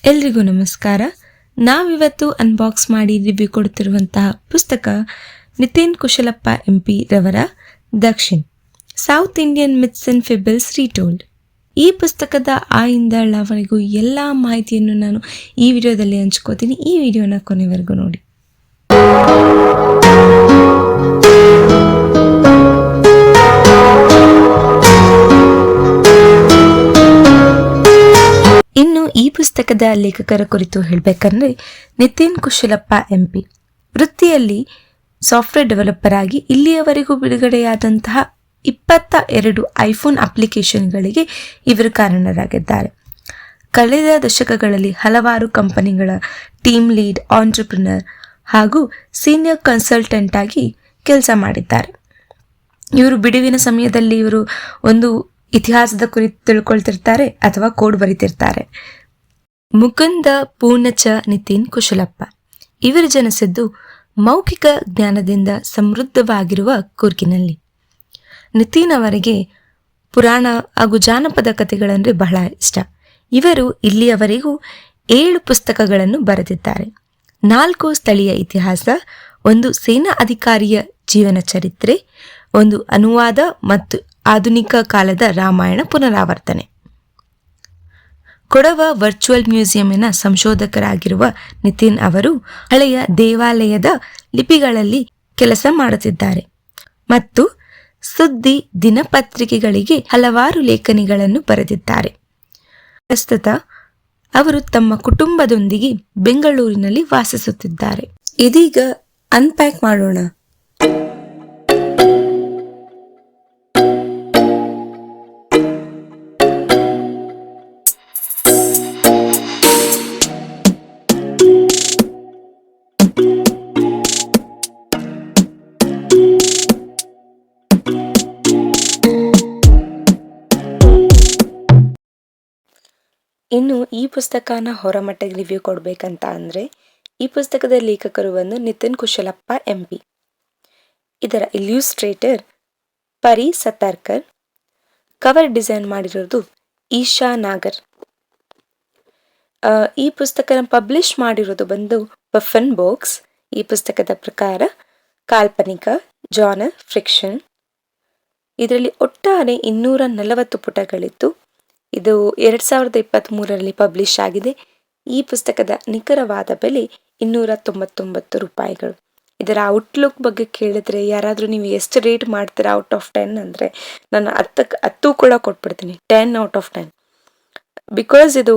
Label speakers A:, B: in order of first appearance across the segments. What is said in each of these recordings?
A: ಎಲ್ರಿಗೂ ನಮಸ್ಕಾರ. ನಾವಿವತ್ತು ಅನ್ಬಾಕ್ಸ್ ಮಾಡಿ ರಿವ್ಯೂ ಕೊಡ್ತಿರುವಂತಹ ಪುಸ್ತಕ ನಿತಿನ್ ಕುಶಲಪ್ಪ MP ರವರ ದಕ್ಷಿಣ್, south Indian myths and fables ರೀಟೋಲ್ಡ್. ಈ ಪುಸ್ತಕದ ಆ ಇಂದ ಳವರೆಗೂ ಎಲ್ಲ ಮಾಹಿತಿಯನ್ನು ನಾನು ಈ ವಿಡಿಯೋದಲ್ಲಿ ಹಂಚ್ಕೋತೀನಿ. ಈ ವಿಡಿಯೋನ ಕೊನೆವರೆಗೂ ನೋಡಿ. ಇನ್ನು ಈ ಪುಸ್ತಕದ ಲೇಖಕರ ಕುರಿತು ಹೇಳಬೇಕಂದ್ರೆ ನಿತಿನ್ ಕುಶಲಪ್ಪ MP ವೃತ್ತಿಯಲ್ಲಿ ಸಾಫ್ಟ್ವೇರ್ ಡೆವಲಪರ್ ಆಗಿ ಇಲ್ಲಿಯವರೆಗೂ ಬಿಡುಗಡೆಯಾದಂತಹ 22 ಐಫೋನ್ ಅಪ್ಲಿಕೇಶನ್ಗಳಿಗೆ ಇವರು ಕಾರಣರಾಗಿದ್ದಾರೆ. ಕಳೆದ ದಶಕಗಳಲ್ಲಿ ಹಲವಾರು ಕಂಪನಿಗಳ ಟೀಮ್ ಲೀಡ್, ಆಂಟ್ರಪ್ರಿನರ್ ಹಾಗೂ ಸೀನಿಯರ್ ಕನ್ಸಲ್ಟೆಂಟ್ ಆಗಿ ಕೆಲಸ ಮಾಡಿದ್ದಾರೆ. ಇವರು ಬಿಡುವಿನ ಸಮಯದಲ್ಲಿ ಇವರು ಒಂದು ಇತಿಹಾಸದ ಕುರಿತು ತಿಳ್ಕೊಳ್ತಿರ್ತಾರೆ ಅಥವಾ ಕೋಡ್ ಬರೀತಿರ್ತಾರೆ. ಮುಕುಂದ ಪೂರ್ಣಚ ನಿತಿನ್ ಕುಶಲಪ್ಪ ಇವರು ಜನಿಸಿದ್ದು ಮೌಖಿಕ ಜ್ಞಾನದಿಂದ ಸಮೃದ್ಧವಾಗಿರುವ ಕೂರ್ಗಿನಲ್ಲಿ. ನಿತಿನ್ ಅವರಿಗೆ ಪುರಾಣ ಹಾಗೂ ಜಾನಪದ ಕಥೆಗಳಂದರೆ ಬಹಳ ಇಷ್ಟ. ಇವರು ಇಲ್ಲಿಯವರೆಗೂ 7 ಪುಸ್ತಕಗಳನ್ನು ಬರೆದಿದ್ದಾರೆ. 4 ಸ್ಥಳೀಯ ಇತಿಹಾಸ, 1 ಸೇನಾ ಅಧಿಕಾರಿಯ ಜೀವನ ಚರಿತ್ರೆ, 1 ಅನುವಾದ ಮತ್ತು ಆಧುನಿಕ ಕಾಲದ ರಾಮಾಯಣ ಪುನರಾವರ್ತನೆ. ಕೊಡವ ವರ್ಚುವಲ್ ಮ್ಯೂಸಿಯಂನ ಸಂಶೋಧಕರಾಗಿರುವ ನಿತಿನ್ ಅವರು ಹಳೆಯ ದೇವಾಲಯದ ಲಿಪಿಗಳಲ್ಲಿ ಕೆಲಸ ಮಾಡುತ್ತಿದ್ದಾರೆ ಮತ್ತು ಸುದ್ದಿ ದಿನಪತ್ರಿಕೆಗಳಿಗೆ ಹಲವಾರು ಲೇಖನಿಗಳನ್ನು ಬರೆದಿದ್ದಾರೆ. ಪ್ರಸ್ತುತ ಅವರು ತಮ್ಮ ಕುಟುಂಬದೊಂದಿಗೆ ಬೆಂಗಳೂರಿನಲ್ಲಿ ವಾಸಿಸುತ್ತಿದ್ದಾರೆ. ಇದೀಗ ಅನ್ಪ್ಯಾಕ್ ಮಾಡೋಣ. ಇನ್ನು ಈ ಪುಸ್ತಕನ ಹೊರಮಟ್ಟಿಗೆ ರಿವ್ಯೂ ಕೊಡಬೇಕಂತ ಅಂದರೆ ಈ ಪುಸ್ತಕದ ಲೇಖಕರು ಬಂದು ನಿತಿನ್ ಕುಶಲಪ್ಪ MP. ಇದರ ಇಲ್ಯೂಸ್ಟ್ರೇಟರ್ ಪರಿ ಸತಾರ್ಕರ್. ಕವರ್ ಡಿಸೈನ್ ಮಾಡಿರೋದು ಈಶಾ ನಾಗರ್. ಈ ಪುಸ್ತಕನ ಪಬ್ಲಿಷ್ ಮಾಡಿರೋದು ಬಂದು ಬಫನ್ ಬಾಕ್ಸ್. ಈ ಪುಸ್ತಕದ ಪ್ರಕಾರ ಕಾಲ್ಪನಿಕ, ಜಾನರ್, ಫಿಕ್ಷನ್. ಇದರಲ್ಲಿ ಒಟ್ಟಾರೆ 240 ಪುಟಗಳಿತ್ತು. ಇದು 2023ರಲ್ಲಿ ಪಬ್ಲಿಷ್ ಆಗಿದೆ. ಈ ಪುಸ್ತಕದ ನಿಖರವಾದ ಬೆಲೆ 299 ರೂಪಾಯಿಗಳು. ಇದರ ಔಟ್ಲುಕ್ ಬಗ್ಗೆ ಕೇಳಿದ್ರೆ ಯಾರಾದರೂ ನೀವು ಎಷ್ಟು ರೇಟ್ ಮಾಡ್ತೀರಾ ಔಟ್ ಆಫ್ 10 ಅಂದರೆ ನಾನು 10 ಕೂಡ ಕೊಟ್ಬಿಡ್ತೀನಿ. 10 ಔಟ್ ಆಫ್ 10. ಬಿಕಾಸ್ ಇದು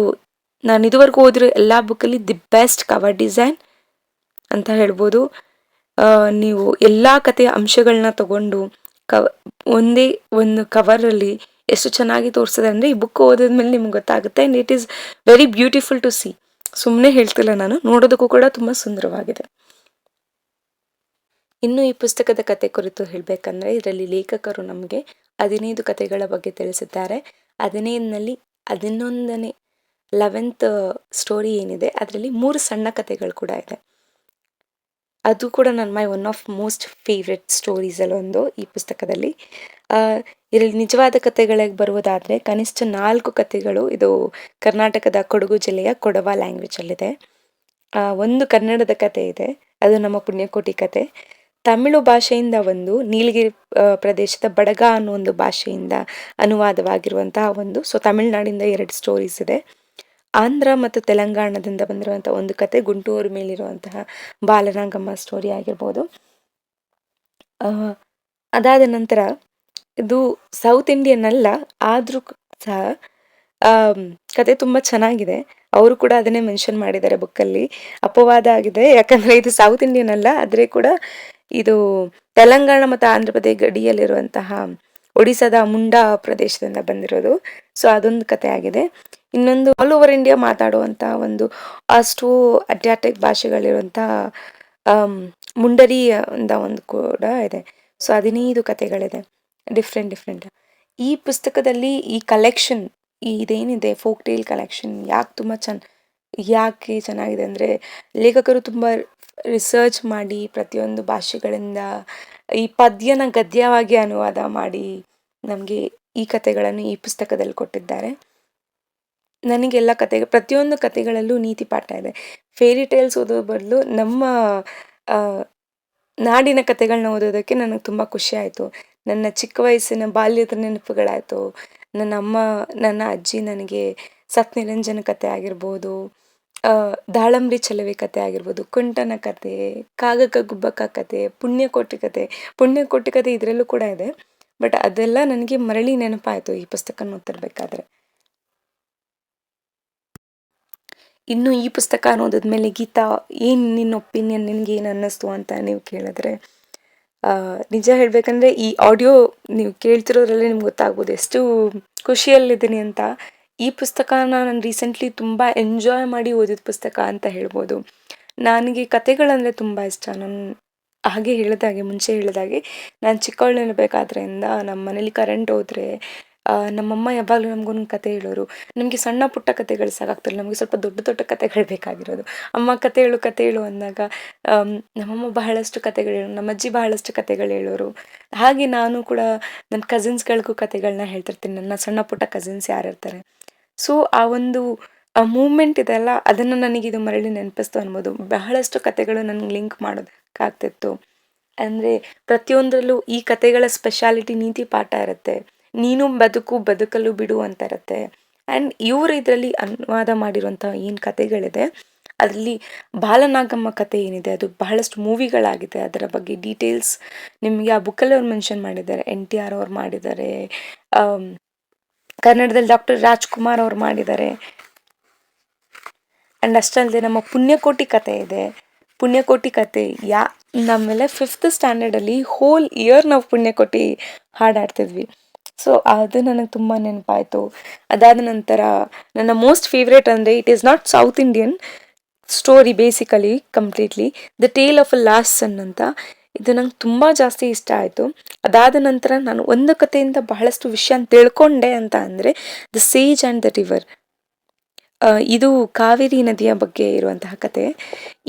A: ನಾನು ಇದುವರೆಗೂ ಓದಿರೋ ಎಲ್ಲ ಬುಕ್ಕಲ್ಲಿ ದಿ ಬೆಸ್ಟ್ ಕವರ್ ಡಿಸೈನ್ ಅಂತ ಹೇಳ್ಬೋದು. ನೀವು ಎಲ್ಲ ಕಥೆಯ ಅಂಶಗಳನ್ನ ತಗೊಂಡು ಒಂದೇ ಒಂದು ಕವರಲ್ಲಿ ಎಷ್ಟು ಚೆನ್ನಾಗಿ ತೋರಿಸ್ತದೆ ಅಂದರೆ ಈ ಬುಕ್ ಓದಿದ್ಮೇಲೆ ನಿಮ್ಗೆ ಗೊತ್ತಾಗುತ್ತೆ. And it is very beautiful to see. ಸುಮ್ಮನೆ ಹೇಳ್ತಿಲ್ಲ ನಾನು, ನೋಡೋದಕ್ಕೂ ಕೂಡ ತುಂಬ ಸುಂದರವಾಗಿದೆ. ಇನ್ನು ಈ ಪುಸ್ತಕದ ಕತೆ ಕುರಿತು ಹೇಳಬೇಕಂದ್ರೆ ಇದರಲ್ಲಿ ಲೇಖಕರು ನಮಗೆ 15 ಕಥೆಗಳ ಬಗ್ಗೆ ತಿಳಿಸಿದ್ದಾರೆ. 15ನಲ್ಲಿ 11ನೇ 11th ಸ್ಟೋರಿ ಏನಿದೆ ಅದರಲ್ಲಿ 3 ಸಣ್ಣ ಕಥೆಗಳು ಕೂಡ ಇದೆ. ಅದು ಕೂಡ ಒನ್ ಆಫ್ ಮೋಸ್ಟ್ ಫೇವ್ರೆಟ್ ಸ್ಟೋರೀಸಲ್ಲಿ ಒಂದು ಈ ಪುಸ್ತಕದಲ್ಲಿ. ಇದರಲ್ಲಿ ನಿಜವಾದ ಕಥೆಗಳಿಗೆ ಬರುವುದಾದರೆ ಕನಿಷ್ಠ 4 ಕಥೆಗಳು ಇದು ಕರ್ನಾಟಕದ ಕೊಡಗು ಜಿಲ್ಲೆಯ ಕೊಡವ ಲ್ಯಾಂಗ್ವೇಜಲ್ಲಿದೆ. ಒಂದು ಕನ್ನಡದ ಕತೆ ಇದೆ, ಅದು ನಮ್ಮ ಪುಣ್ಯಕೋಟಿ ಕತೆ. ತಮಿಳು ಭಾಷೆಯಿಂದ ಒಂದು, ನೀಲಗಿರಿ ಪ್ರದೇಶದ ಬಡಗ ಅನ್ನೋ ಒಂದು ಭಾಷೆಯಿಂದ ಅನುವಾದವಾಗಿರುವಂತಹ ಒಂದು. ಸೊ ತಮಿಳುನಾಡಿಂದ 2 ಸ್ಟೋರೀಸ್ ಇದೆ. ಆಂಧ್ರ ಮತ್ತು ತೆಲಂಗಾಣದಿಂದ ಬಂದಿರುವಂಥ ಒಂದು ಕತೆ, ಗುಂಟೂರು ಮೇಲಿರುವಂತಹ ಬಾಲನಾಗಮ್ಮ ಸ್ಟೋರಿ ಆಗಿರ್ಬೋದು. ಅದಾದ ನಂತರ ಇದು ಸೌತ್ ಇಂಡಿಯನ್ ಅಲ್ಲ, ಆದರೂ ಸಹ ಕತೆ ತುಂಬ ಚೆನ್ನಾಗಿದೆ. ಅವರು ಕೂಡ ಅದನ್ನೇ ಮೆನ್ಷನ್ ಮಾಡಿದ್ದಾರೆ ಬುಕ್ಕಲ್ಲಿ. ಅಪವಾದ ಆಗಿದೆ, ಯಾಕಂದರೆ ಇದು ಸೌತ್ ಇಂಡಿಯನ್ ಅಲ್ಲ, ಆದರೆ ಕೂಡ ಇದು ತೆಲಂಗಾಣ ಮತ್ತು ಆಂಧ್ರ ಪ್ರದೇಶ ಗಡಿಯಲ್ಲಿರುವಂತಹ ಒಡಿಸ್ಸಾದ ಮುಂಡಾ ಪ್ರದೇಶದಿಂದ ಬಂದಿರೋದು. ಸೊ ಅದೊಂದು ಕತೆ ಆಗಿದೆ. ಇನ್ನೊಂದು ಆಲ್ ಓವರ್ ಇಂಡಿಯಾ ಮಾತಾಡುವಂತಹ ಒಂದು ಅಷ್ಟು ಅಡ್ಯಾಟಿಕ್ ಭಾಷೆಗಳಿರುವಂತಹ ಮುಂಡರಿ ಅಂತ ಒಂದು ಕೂಡ ಇದೆ. ಸೊ 15 ಕತೆಗಳಿದೆ, ಡಿಫ್ರೆಂಟ್. ಈ ಪುಸ್ತಕದಲ್ಲಿ ಈ ಕಲೆಕ್ಷನ್ ಇದೇನಿದೆ ಫೋಕ್ ಟೇಲ್ ಕಲೆಕ್ಷನ್ ಯಾಕೆ ಚೆನ್ನಾಗಿದೆ ಅಂದರೆ ಲೇಖಕರು ತುಂಬ ರಿಸರ್ಚ್ ಮಾಡಿ ಪ್ರತಿಯೊಂದು ಭಾಷೆಗಳಿಂದ ಈ ಪದ್ಯನ ಗದ್ಯವಾಗಿ ಅನುವಾದ ಮಾಡಿ ನಮಗೆ ಈ ಕಥೆಗಳನ್ನು ಈ ಪುಸ್ತಕದಲ್ಲಿ ಕೊಟ್ಟಿದ್ದಾರೆ. ನನಗೆಲ್ಲ ಪ್ರತಿಯೊಂದು ಕತೆಗಳಲ್ಲೂ ನೀತಿ ಪಾಠ ಇದೆ. ಫೇರಿ ಟೇಲ್ಸ್ ಓದೋ ಬದಲು ನಮ್ಮ ನಾಡಿನ ಕತೆಗಳನ್ನ ಓದೋದಕ್ಕೆ ನನಗೆ ತುಂಬ ಖುಷಿ ಆಯಿತು. ನನ್ನ ಚಿಕ್ಕ ವಯಸ್ಸಿನ ಬಾಲ್ಯದ ನೆನಪುಗಳಾಯಿತು. ನನ್ನ ಅಜ್ಜಿ ನನಗೆ ಸತ್ ನಿರಂಜನ ಕತೆ ಆಗಿರ್ಬೋದು, ದಾಳಂಬ್ರಿ ಚಲವೆ ಕತೆ ಆಗಿರ್ಬೋದು, ಕುಂಟನ ಕತೆ, ಕಾಗಕ್ಕ ಗುಬ್ಬಕ್ಕ ಕತೆ, ಪುಣ್ಯಕೋಟಿ ಕತೆ. ಪುಣ್ಯಕೋಟಿ ಕತೆ ಇದರಲ್ಲೂ ಕೂಡ ಇದೆ. ಬಟ್ ಅದೆಲ್ಲ ನನಗೆ ಮರಳಿ ನೆನಪಾಯಿತು ಈ ಪುಸ್ತಕನ ಓದ್ತಿರ್ಬೇಕಾದ್ರೆ. ಇನ್ನು ಈ ಪುಸ್ತಕ ಓದಿದ್ಮೇಲೆ ಗೀತಾ, ಏನು ನಿನ್ನ ಒಪಿನಿಯನ್, ನಿನಗೇನು ಅನ್ನಿಸ್ತು ಅಂತ ನೀವು ಕೇಳಿದ್ರೆ, ನಿಜ ಹೇಳಬೇಕಂದ್ರೆ ಈ ಆಡಿಯೋ ನೀವು ಕೇಳ್ತಿರೋದ್ರಲ್ಲೇ ನಿಮ್ಗೆ ಗೊತ್ತಾಗ್ಬೋದು ಎಷ್ಟು ಖುಷಿಯಲ್ಲಿದ್ದೀನಿ ಅಂತ. ಈ ಪುಸ್ತಕನ ನಾನು ರೀಸೆಂಟ್ಲಿ ತುಂಬ ಎಂಜಾಯ್ ಮಾಡಿ ಓದಿದ ಪುಸ್ತಕ ಅಂತ ಹೇಳ್ಬೋದು. ನನಗೆ ಕತೆಗಳಂದರೆ ತುಂಬ ಇಷ್ಟ. ನಾನು ಮುಂಚೆ ಹೇಳಿದಾಗೆ ನಾನು ಚಿಕ್ಕವಳಿರಬೇಕಾದ್ರಿಂದ ನಮ್ಮ ಮನೇಲಿ ಕರೆಂಟ್ ಹೋದರೆ ನಮ್ಮಮ್ಮ ಯಾವಾಗಲೂ ನಮಗೊಂದು ಕತೆ ಹೇಳೋರು. ನಮಗೆ ಸಣ್ಣ ಪುಟ್ಟ ಕತೆಗಳು ಸಾಕಾಗ್ತಿಲ್ಲ, ನಮಗೆ ಸ್ವಲ್ಪ ದೊಡ್ಡ ದೊಡ್ಡ ಕತೆಗಳು ಬೇಕಾಗಿರೋದು. ಅಮ್ಮ ಕತೆ ಹೇಳು ಅಂದಾಗ ನಮ್ಮಮ್ಮ ಬಹಳಷ್ಟು ಕತೆಗಳು ಹೇಳೋರು, ನಮ್ಮ ಅಜ್ಜಿ ಬಹಳಷ್ಟು ಕತೆಗಳು ಹೇಳೋರು. ಹಾಗೆ ನಾನು ಕೂಡ ನನ್ನ ಕಸಿನ್ಸ್ಗಳಿಗೂ ಕತೆಗಳನ್ನ ಹೇಳ್ತಿರ್ತೀನಿ, ನನ್ನ ಸಣ್ಣ ಪುಟ್ಟ ಕಸಿನ್ಸ್ ಯಾರಿರ್ತಾರೆ. ಸೊ ಆ ಒಂದು ಮೂಮೆಂಟ್ ಇದೆಲ್ಲ, ಅದನ್ನು ನನಗಿದು ಮರಳಿ ನೆನಪಿಸ್ತು ಅನ್ಬೋದು. ಬಹಳಷ್ಟು ಕತೆಗಳು ನನಗೆ ಲಿಂಕ್ ಮಾಡೋದಕ್ಕಾಗ್ತಿತ್ತು. ಅಂದರೆ ಪ್ರತಿಯೊಂದರಲ್ಲೂ ಈ ಕತೆಗಳ ಸ್ಪೆಷಾಲಿಟಿ ನೀತಿ ಪಾಠ ಇರುತ್ತೆ. ನೀನು ಬದುಕಲು ಬಿಡು ಅಂತ ಇರುತ್ತೆ. ಆ್ಯಂಡ್ ಇವರು ಇದರಲ್ಲಿ ಅನುವಾದ ಮಾಡಿರುವಂಥ ಏನು ಕತೆಗಳಿದೆ ಅದರಲ್ಲಿ ಬಾಲನಾಗಮ್ಮ ಕತೆ ಏನಿದೆ ಅದು ಬಹಳಷ್ಟು ಮೂವಿಗಳಾಗಿದೆ. ಅದರ ಬಗ್ಗೆ ಡೀಟೇಲ್ಸ್ ನಿಮಗೆ ಆ ಬುಕ್ಕಲ್ಲಿ ಅವ್ರು ಮೆನ್ಷನ್ ಮಾಡಿದ್ದಾರೆ. NTR ಅವ್ರು ಮಾಡಿದ್ದಾರೆ, ಕನ್ನಡದಲ್ಲಿ ಡಾಕ್ಟರ್ ರಾಜ್ಕುಮಾರ್ ಅವ್ರು ಮಾಡಿದ್ದಾರೆ. ಆ್ಯಂಡ್ ಅಷ್ಟಲ್ಲದೆ ನಮ್ಮ ಪುಣ್ಯಕೋಟಿ ಕತೆ ಇದೆ. ಪುಣ್ಯಕೋಟಿ ಕತೆ ನಮ್ಮೆಲ್ಲ 5th ಸ್ಟ್ಯಾಂಡರ್ಡಲ್ಲಿ ಹೋಲ್ ಇಯರ್ ನಾವು ಪುಣ್ಯಕೋಟಿ ಹಾಡಾಡ್ತಿದ್ವಿ. ಸೊ ಅದು ನನಗೆ ತುಂಬ ನೆನಪಾಯಿತು. ಅದಾದ ನಂತರ ನನ್ನ ಮೋಸ್ಟ್ ಫೇವ್ರೇಟ್ ಅಂದರೆ, it is not South Indian story basically completely, the tale of a lost son ಅಂತ. ಇದು ನಂಗೆ ತುಂಬ ಜಾಸ್ತಿ ಇಷ್ಟ ಆಯಿತು. ಅದಾದ ನಂತರ ನಾನು ಒಂದು ಕಥೆಯಿಂದ ಬಹಳಷ್ಟು ವಿಷಯ ತಿಳ್ಕೊಂಡೆ ಅಂತ ಅಂದರೆ ದ ಸೇಜ್ ಆ್ಯಂಡ್ ದ ರಿವರ್. ಇದು ಕಾವೇರಿ ನದಿಯ ಬಗ್ಗೆ ಇರುವಂತಹ ಕತೆ.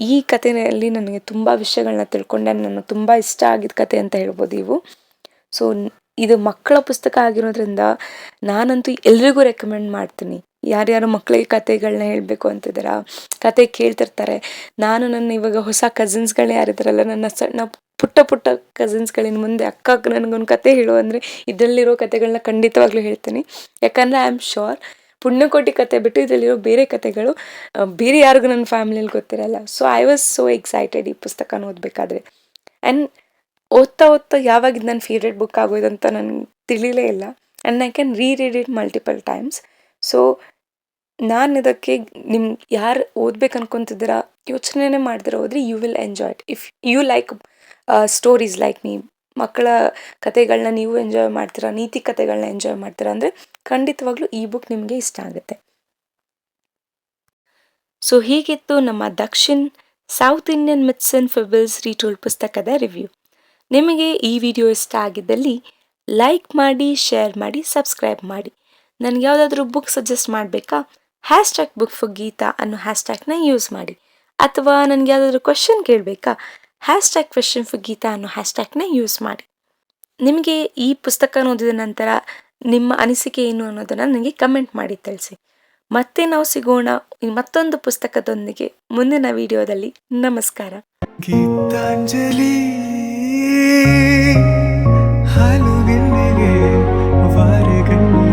A: ಈ ಕಥೆಯಲ್ಲಿ ನನಗೆ ತುಂಬ ವಿಷಯಗಳನ್ನ ತಿಳ್ಕೊಂಡೆ. ನನಗೆ ತುಂಬ ಇಷ್ಟ ಆಗಿದ್ದ ಕತೆ ಅಂತ ಹೇಳ್ಬೋದು ಇವು. ಸೊ ಇದು ಮಕ್ಕಳ ಪುಸ್ತಕ ಆಗಿರೋದ್ರಿಂದ ನಾನಂತೂ ಎಲ್ರಿಗೂ ರೆಕಮೆಂಡ್ ಮಾಡ್ತೀನಿ. ಯಾರ್ಯಾರು ಮಕ್ಕಳಿಗೆ ಕತೆಗಳನ್ನ ಹೇಳಬೇಕು ಅಂತಿದ್ದಾರ, ಕತೆ ಕೇಳ್ತಿರ್ತಾರೆ. ನನ್ನ ಇವಾಗ ಹೊಸ ಕಸಿನ್ಸ್ಗಳು ಯಾರಿದ್ದಾರಲ್ಲ, ನನ್ನ ಸಣ್ಣ ಪುಟ್ಟ ಕಸಿನ್ಸ್ಗಳಿನ ಮುಂದೆ ಅಕ್ಕ ನನಗೊಂದು ಕತೆ ಹೇಳು ಅಂದರೆ ಇದರಲ್ಲಿರೋ ಕತೆಗಳನ್ನ ಖಂಡಿತವಾಗ್ಲೂ ಹೇಳ್ತೀನಿ. ಯಾಕಂದರೆ ಐ ಆಮ್ ಶ್ಯೂರ್ ಪುಣ್ಯಕೋಟಿ ಕತೆ ಬಿಟ್ಟು ಇದರಲ್ಲಿರೋ ಬೇರೆ ಕತೆಗಳು ಬೇರೆ ಯಾರಿಗೂ ನನ್ನ ಫ್ಯಾಮಿಲಿಯಲ್ಲಿ ಗೊತ್ತಿರಲ್ಲ. So I was so excited ಈ ಪುಸ್ತಕನ ಓದಬೇಕಾದ್ರೆ. ಆ್ಯಂಡ್ ಓದ್ತಾ ಯಾವಾಗ ಇದು ನನ್ನ ಫೇವ್ರೆಟ್ ಬುಕ್ ಆಗೋದಂತ ನನಗೆ ತಿಳಿಲೇ ಇಲ್ಲ. And I can read it multiple times. So ನಾನು ಇದಕ್ಕೆ ಯಾರು ಓದ್ಬೇಕು ಅನ್ಕೊತಿದ್ದೀರಾ, ಯೋಚನೆ ಮಾಡ್ದಿರೋ ಹೋದ್ರೆ you will enjoy it. If you like stories like me, ಮಕ್ಕಳ ಕತೆಗಳನ್ನ ನೀವು ಎಂಜಾಯ್ ಮಾಡ್ತೀರಾ, ನೀತಿ ಕತೆಗಳನ್ನ ಎಂಜಾಯ್ ಮಾಡ್ತೀರಾ ಅಂದರೆ ಖಂಡಿತವಾಗ್ಲೂ ಈ ಬುಕ್ ನಿಮಗೆ ಇಷ್ಟ ಆಗುತ್ತೆ. ಸೊ ಹೀಗಿತ್ತು ನಮ್ಮ ದಕ್ಷಿಣ್ south Indian myths and fables ರೀಟೋಲ್ಡ್ ಪುಸ್ತಕದ ರಿವ್ಯೂ. ನಿಮಗೆ ಈ ವಿಡಿಯೋ ಇಷ್ಟ ಆಗಿದ್ದಲ್ಲಿ ಲೈಕ್ ಮಾಡಿ, ಶೇರ್ ಮಾಡಿ, ಸಬ್ಸ್ಕ್ರೈಬ್ ಮಾಡಿ. ನನಗೆ ಯಾವುದಾದ್ರೂ ಬುಕ್ ಸಜೆಸ್ಟ್ ಮಾಡಬೇಕಾ, #book for Geetha ಅನ್ನೋ ಹ್ಯಾಶ್ಟ್ಯಾಗ್ನ ಯೂಸ್ ಮಾಡಿ. ಅಥವಾ ನನಗೆ ಯಾವುದಾದ್ರೂ ಕ್ವೆಶನ್ ಕೇಳಬೇಕಾ, #question for Geetha ಅನ್ನೋ ಹ್ಯಾಶ್ಟ್ಯಾಗ್ನ ಯೂಸ್ ಮಾಡಿ. ನಿಮಗೆ ಈ ಪುಸ್ತಕ ಓದಿದ ನಂತರ ನಿಮ್ಮ ಅನಿಸಿಕೆ ಏನು ಅನ್ನೋದನ್ನು ನನಗೆ ಕಮೆಂಟ್ ಮಾಡಿ ತಿಳಿಸಿ. ಮತ್ತೆ ನಾವು ಸಿಗೋಣ ಮತ್ತೊಂದು ಪುಸ್ತಕದೊಂದಿಗೆ ಮುಂದಿನ ವಿಡಿಯೋದಲ್ಲಿ. ನಮಸ್ಕಾರ. ಗೀತಾಂಜಲಿ ಹಾಲುಗೆನ್ನೆಗೆ ವಾರೆಗಣ್ಣು